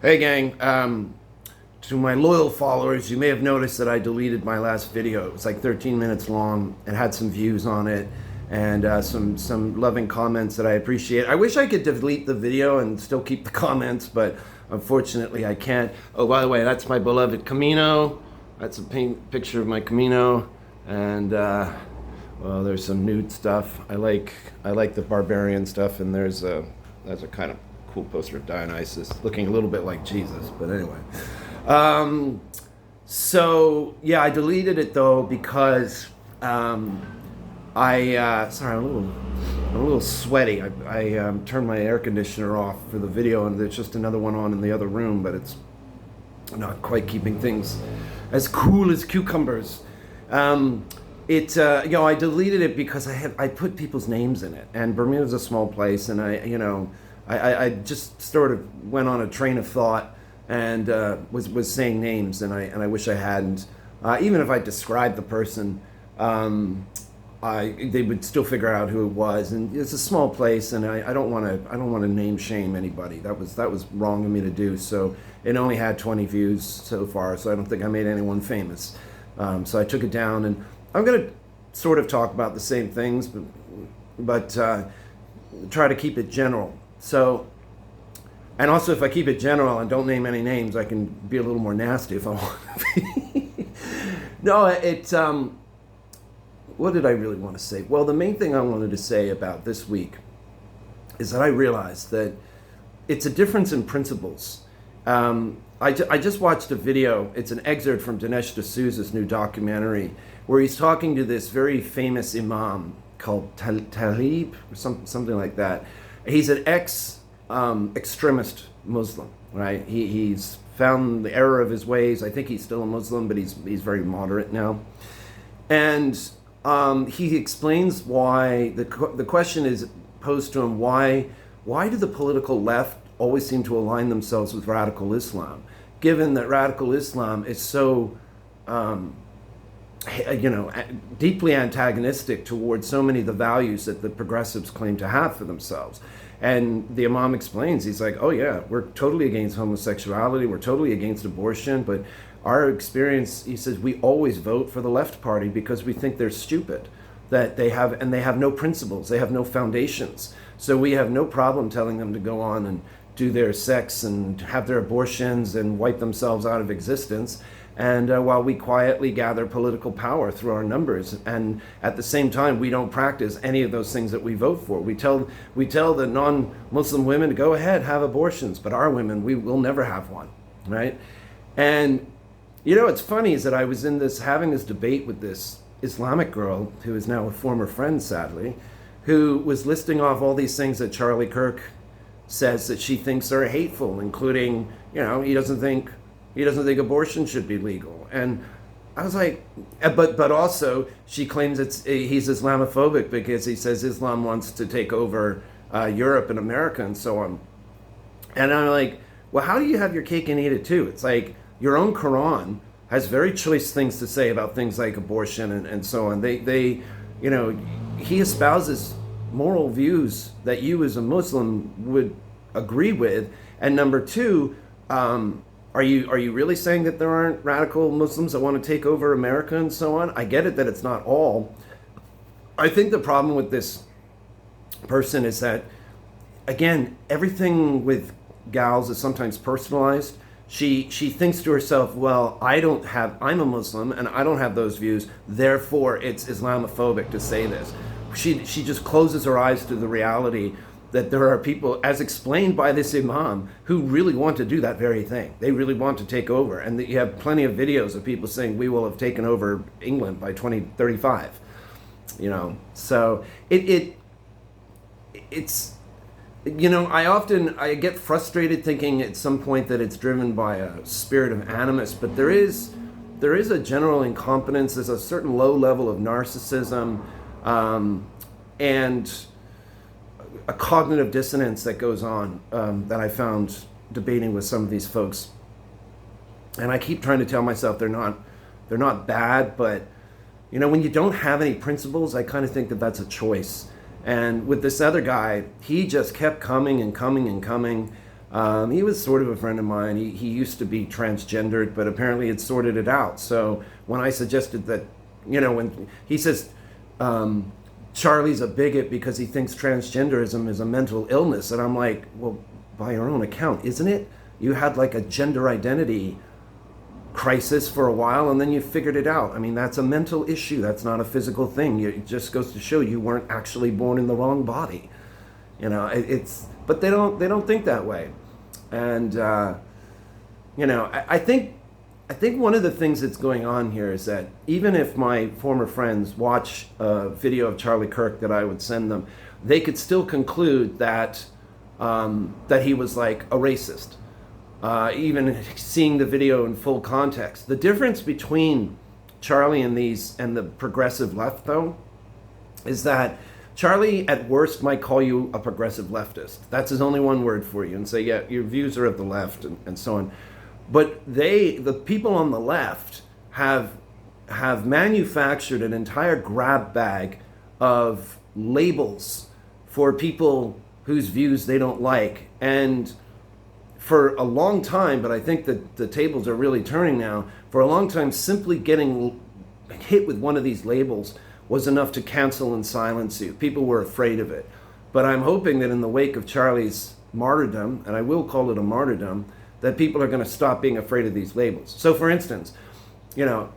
Hey gang, to my loyal followers, you may have noticed that I deleted my last video. It was like 13 minutes long and had some views on it and some loving comments that I appreciate. I wish I could delete the video and still keep the comments, but unfortunately I can't. Oh, by the way, that's my beloved Camino. That's a picture of my Camino, and well, there's some nude stuff. I like the barbarian stuff, and there's a kind of cool poster of Dionysus looking a little bit like Jesus, but anyway. So yeah, I deleted it though because sorry, I'm a little sweaty. I turned my air conditioner off for the video, and there's just another one on in the other room, but it's not quite keeping things as cool as cucumbers. I deleted it because I put people's names in it, and Bermuda's a small place, and I just sort of went on a train of thought and was saying names, and I wish I hadn't. Even if I described the person, they would still figure out who it was. And it's a small place, and I don't want to name shame anybody. That was wrong of me to do. So it only had 20 views so far, so I don't think I made anyone famous. So I took it down, and I'm gonna sort of talk about the same things, but try to keep it general. So, and also if I keep it general and don't name any names, I can be a little more nasty if I want to be. No, what did I really want to say? Well, the main thing I wanted to say about this week is that I realized that it's a difference in principles. I just watched a video. It's an excerpt from Dinesh D'Souza's new documentary where he's talking to this very famous imam called Talib or something like that. He's an extremist Muslim, right? He's found the error of his ways. I think he's still a Muslim, but he's very moderate now. And he explains why the question is posed to him: why do the political left always seem to align themselves with radical Islam, given that radical Islam is so deeply antagonistic towards so many of the values that the progressives claim to have for themselves. And the Imam explains, he's like, oh yeah, we're totally against homosexuality, we're totally against abortion, but our experience, he says, we always vote for the left party because we think they're stupid, that they have no principles, they have no foundations. So we have no problem telling them to go on and do their sex and have their abortions and wipe themselves out of existence. And while we quietly gather political power through our numbers, and at the same time, we don't practice any of those things that we vote for. We tell the non-Muslim women to go ahead, have abortions, but our women, we will never have one, right? And it's funny is that I was having this debate with this Islamic girl who is now a former friend, sadly, who was listing off all these things that Charlie Kirk says that she thinks are hateful, including, he doesn't think abortion should be legal. And I was like, but also she claims he's Islamophobic because he says Islam wants to take over Europe and America and so on. And I'm like, well, how do you have your cake and eat it too? It's like your own Quran has very choice things to say about things like abortion and so on. He espouses moral views that you as a Muslim would agree with. And number two, are you really saying that there aren't radical Muslims that want to take over America and so on? I get it that it's not all. I think the problem with this person is that, again, everything with gals is sometimes personalized. She thinks to herself, well, I'm a Muslim and I don't have those views, therefore it's Islamophobic to say this. She just closes her eyes to the reality that there are people, as explained by this imam, who really want to do that very thing. They really want to take over. And you have plenty of videos of people saying, we will have taken over England by 2035. So it's, I get frustrated thinking at some point that it's driven by a spirit of animus, but there is a general incompetence. There's a certain low level of narcissism, and a cognitive dissonance that goes on that I found debating with some of these folks. And I keep trying to tell myself they're not bad, but when you don't have any principles, I kind of think that that's a choice. And with this other guy, he just kept coming and coming and coming. He was sort of a friend of mine. He used to be transgendered, but apparently had sorted it out. So when I suggested that, when he says Charlie's a bigot because he thinks transgenderism is a mental illness, and I'm like, well, by your own account, isn't it? You had like a gender identity crisis for a while, and then you figured it out. I mean, that's a mental issue. That's not a physical thing. It just goes to show you weren't actually born in the wrong body. But they don't think that way. And I think one of the things that's going on here is that even if my former friends watch a video of Charlie Kirk that I would send them, they could still conclude that he was like a racist. Even seeing the video in full context. The difference between Charlie and the progressive left, though, is that Charlie at worst might call you a progressive leftist. That's his only one word for you, and say, yeah, your views are of the left, and so on. But the people on the left have manufactured an entire grab bag of labels for people whose views they don't like. And for a long time, but I think that the tables are really turning now, for a long time, simply getting hit with one of these labels was enough to cancel and silence you. People were afraid of it. But I'm hoping that in the wake of Charlie's martyrdom, and I will call it a martyrdom, that people are going to stop being afraid of these labels. So for instance,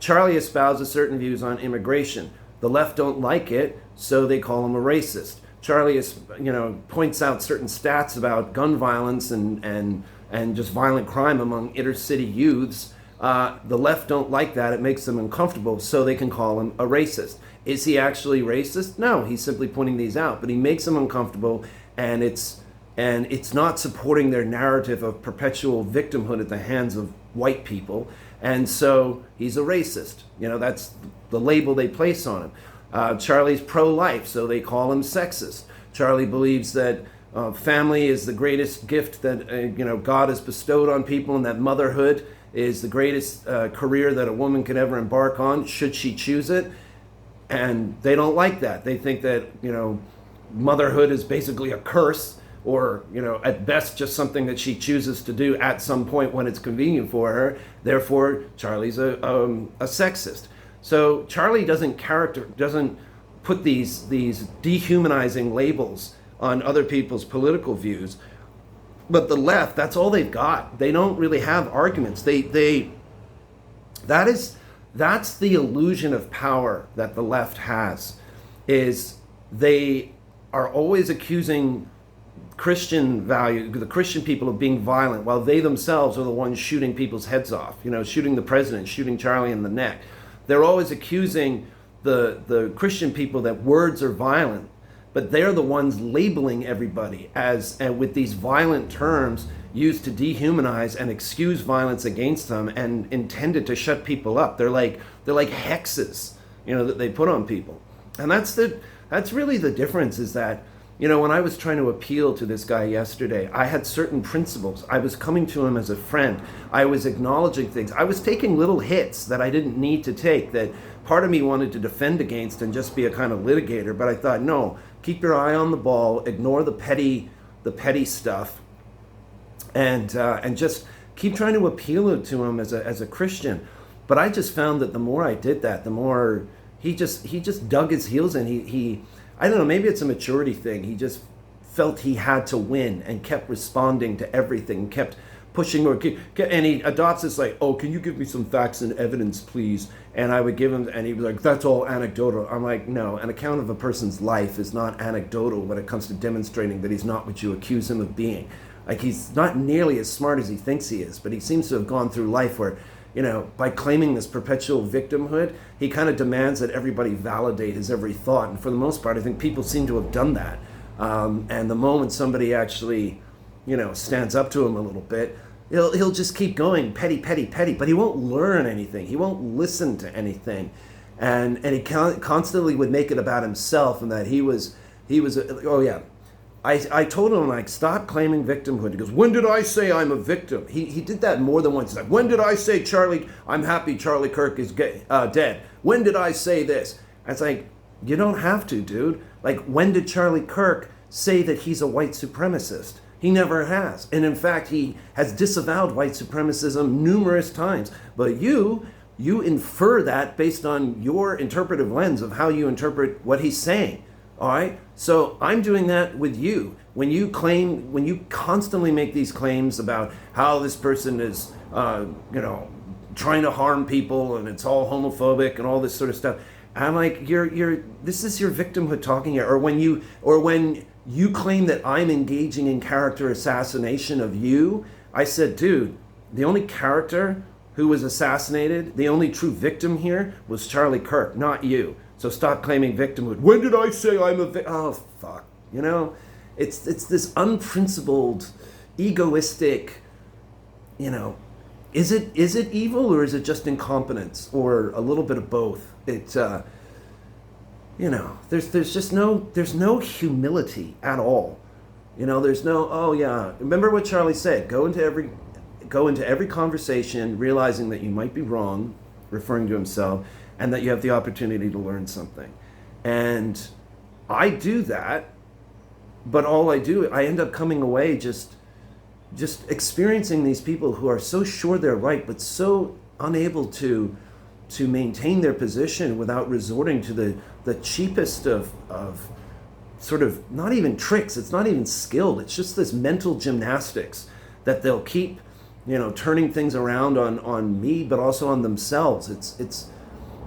Charlie espouses certain views on immigration. The left don't like it, so they call him a racist. Charlie points out certain stats about gun violence and just violent crime among inner city youths. The left don't like that. It makes them uncomfortable, so they can call him a racist. Is he actually racist? No, he's simply pointing these out, but he makes them uncomfortable, and it's not supporting their narrative of perpetual victimhood at the hands of white people, and so he's a racist. That's the label they place on him. Charlie's pro-life, so they call him sexist. Charlie believes that family is the greatest gift that God has bestowed on people, and that motherhood is the greatest career that a woman could ever embark on, should she choose it. And they don't like that. They think that motherhood is basically a curse, or at best just something that she chooses to do at some point when it's convenient for her. Therefore, Charlie's a sexist. So Charlie doesn't put these dehumanizing labels on other people's political views. But the left, that's all they've got. They don't really have arguments. That's the illusion of power that the left has, is they are always accusing the Christian people of being violent, while they themselves are the ones shooting people's heads off, shooting the president, shooting Charlie in the neck. They're always accusing the Christian people that words are violent, but they're the ones labeling everybody and with these violent terms used to dehumanize and excuse violence against them, and intended to shut people up. They're like hexes, that they put on people. And that's really the difference, is that, when I was trying to appeal to this guy yesterday, I had certain principles. I was coming to him as a friend. I was acknowledging things. I was taking little hits that I didn't need to take, that part of me wanted to defend against and just be a kind of litigator. But I thought, no, keep your eye on the ball, ignore the petty stuff, and just keep trying to appeal to him as a Christian. But I just found that the more I did that, the more he just dug his heels in. He I don't know, maybe it's a maturity thing. He just felt he had to win and kept responding to everything, kept pushing, and he adopts this like, oh, can you give me some facts and evidence, please? And I would give him, and he'd be like, that's all anecdotal. I'm like, no, an account of a person's life is not anecdotal when it comes to demonstrating that he's not what you accuse him of being. Like, he's not nearly as smart as he thinks he is, but he seems to have gone through life where, by claiming this perpetual victimhood, he kind of demands that everybody validate his every thought. And for the most part, I think people seem to have done that. And the moment somebody actually, stands up to him a little bit, he'll just keep going, petty, but he won't learn anything. He won't listen to anything. And he constantly would make it about himself, and that he was oh yeah. I told him, like, stop claiming victimhood. He goes, when did I say I'm a victim? He did that more than once. He's like, when did I say I'm happy Charlie Kirk is dead? When did I say this? And it's like, you don't have to, dude. Like, when did Charlie Kirk say that he's a white supremacist? He never has. And in fact, he has disavowed white supremacism numerous times. But you infer that based on your interpretive lens of how you interpret what he's saying. All right? So I'm doing that with you. When you constantly make these claims about how this person is, trying to harm people and it's all homophobic and all this sort of stuff, I'm like, this is your victimhood talking here. Or when you claim that I'm engaging in character assassination of you, I said, dude, the only character who was assassinated, the only true victim here was Charlie Kirk, not you. So stop claiming victimhood. When did I say I'm a victim? Oh, fuck. It's this unprincipled, egoistic, is it evil or is it just incompetence or a little bit of both? It's, there's no humility at all. There's no, oh yeah. Remember what Charlie said, go into every conversation realizing that you might be wrong, referring to himself, and that you have the opportunity to learn something. And I do that, but I end up coming away just experiencing these people who are so sure they're right, but so unable to maintain their position without resorting to the cheapest of sort of, not even tricks, it's not even skilled, it's just this mental gymnastics that they'll keep, turning things around on me, but also on themselves.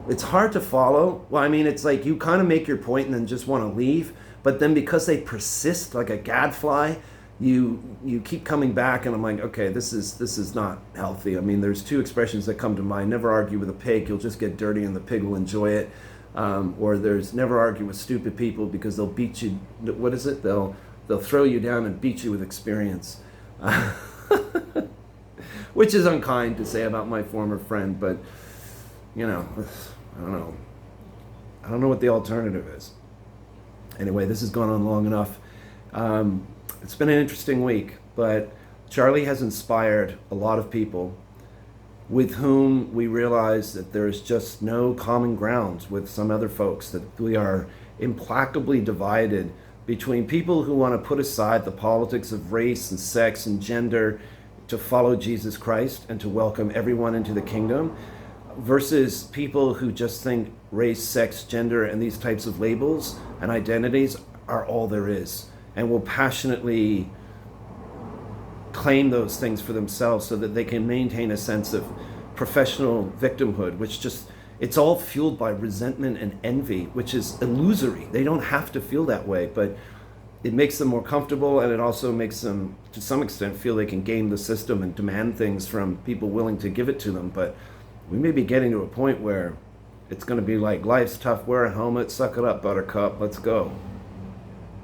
It's hard to follow. Well, I mean, it's like you kind of make your point and then just want to leave, but then because they persist like a gadfly, you keep coming back, and I'm like, okay, this is not healthy. I mean, there's two expressions that come to mind: never argue with a pig, you'll just get dirty, and the pig will enjoy it. Or there's never argue with stupid people because they'll beat you. What is it? They'll throw you down and beat you with experience. Which is unkind to say about my former friend, but I don't know. I don't know what the alternative is. Anyway, this has gone on long enough. It's been an interesting week, but Charlie has inspired a lot of people with whom we realize that there is just no common ground with some other folks, that we are implacably divided between people who want to put aside the politics of race and sex and gender to follow Jesus Christ and to welcome everyone into the kingdom, versus people who just think race, sex, gender, and these types of labels and identities are all there is, and will passionately claim those things for themselves so that they can maintain a sense of professional victimhood, which it's all fueled by resentment and envy, which is illusory. They don't have to feel that way, but it makes them more comfortable, and it also makes them, to some extent, feel they can game the system and demand things from people willing to give it to them. But we may be getting to a point where it's going to be like, life's tough, wear a helmet, suck it up, buttercup, let's go.